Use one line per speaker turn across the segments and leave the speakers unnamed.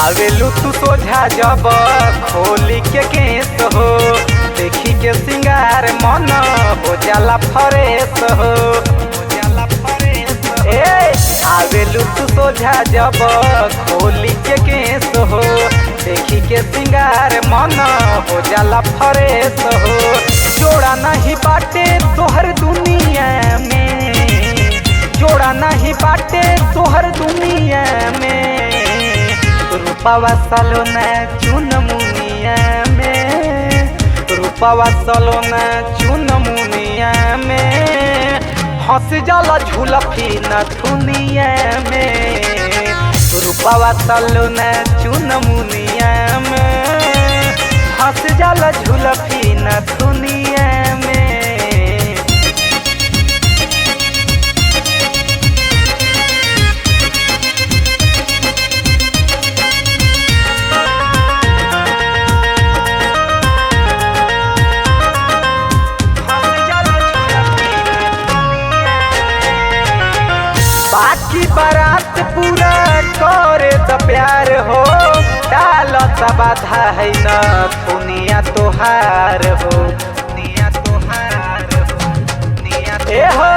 आवेलू तू सोझा जब खोली के केस हो, देखी के सिंगार मन हो जाला फरेस हो। आवेलू तू सोझा जब खोली के केस हो, देखी के सिंगार मन हो जाला फरेस हो। जोड़ा नहीं बाटे तोहर दुनिया में, जोड़ा नहीं बाटे तोहर दुनिया में। रूपावा सलोना चुन मुनिया में, रूपावा सलोना चुन मुनिया में। हंस जाला झुलफी न दुनिया में। रूपावा सलोना चुन मुनिया में, हंस जाला झुलफी न दुनिया में। बाकी बारात पूरा करे तो प्यार हो, डालत बाधा है न दुनिया तोहार हो, दुनिया तोहार हो, दुनिया ए हो।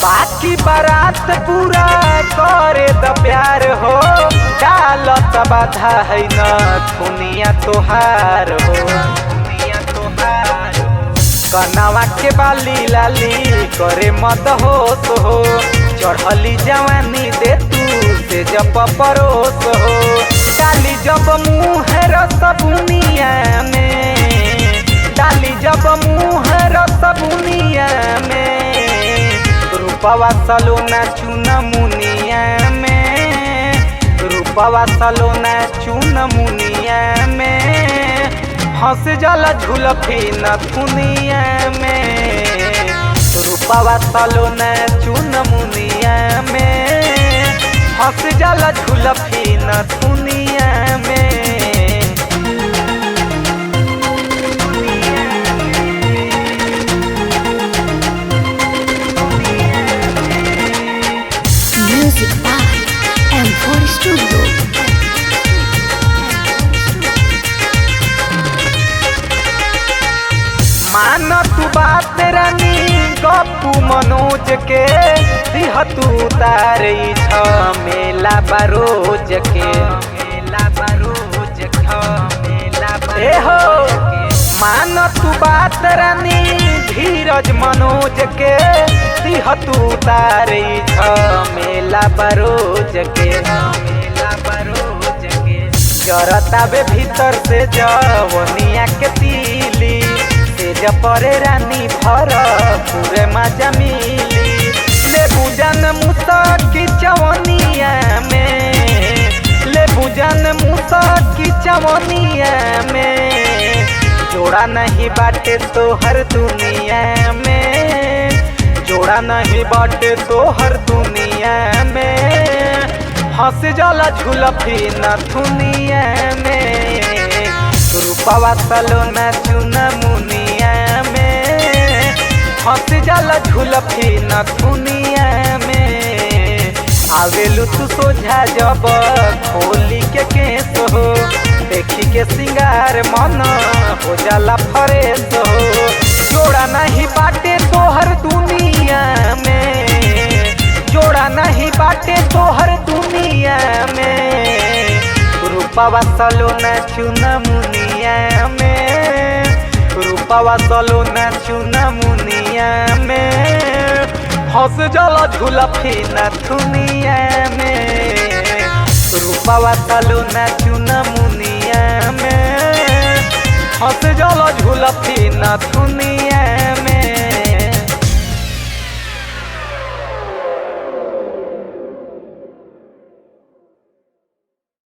बाकी बारात पूरा करे तो प्यार हो, डालत बाधा है न दुनिया तोहार हो, दुनिया तोहार हो। कनवा के बाली लाली करे मत होश हो, चढ़ली जवानी दे तू से जब परोस हो। डाली जब मुँह रस बुनिया में, डाली जब मुँह रस बुनिया में। रूपवा सलोना चुन मुनिया में, रूपवा सलोना चुन मुनिया में। हंस जाला झुलफी न दुनिया में। रूपावा सलोना चुन मुनिया में, हंस जाला झुलफी न दुनिया में।
Music by M4 Studio.
मान तू बात रानी गप्पू मनोज के, दिह तू तारे मेला बरोज के, मेला बरोज मेला ए हो। मान तू बात रानी धीरज मनोज के, दिह तू तारे मेला बरोज के, मेला बरोज के। जरता बे भीतर से जवनिया के तीली, जपरे रानी भर पूरे मजा मिली। ले बुझन मुसकी चवनिया में, ले बुझन मुसकी चवनिया में। जोड़ा नहीं बाटे तोहर दुनिया में, जोड़ा नहीं बाटे तोहर दुनिया में। हंस जाला झुलफी न दुनिया में। रूपावा सलोना चुन मुनिया में, हंस जाला झुलफी न दुनिया में। आवेलू तू सोझा जब खोली के केस हो, देखी के सिंगार मन हो जाला फरेस हो। जोड़ा नहीं बाटे तोहर दुनिया में, जोड़ा नहीं बाटे तोहर दुनिया में। रूपावा सलोना चुन मुनिया में, रूपावा सलोना चुन मुनिया में। हंस जाला झुलफी न दुनिया में। रूपावा सलोना चुन मुनिया में, हंस जाला झुलफी न दुनिया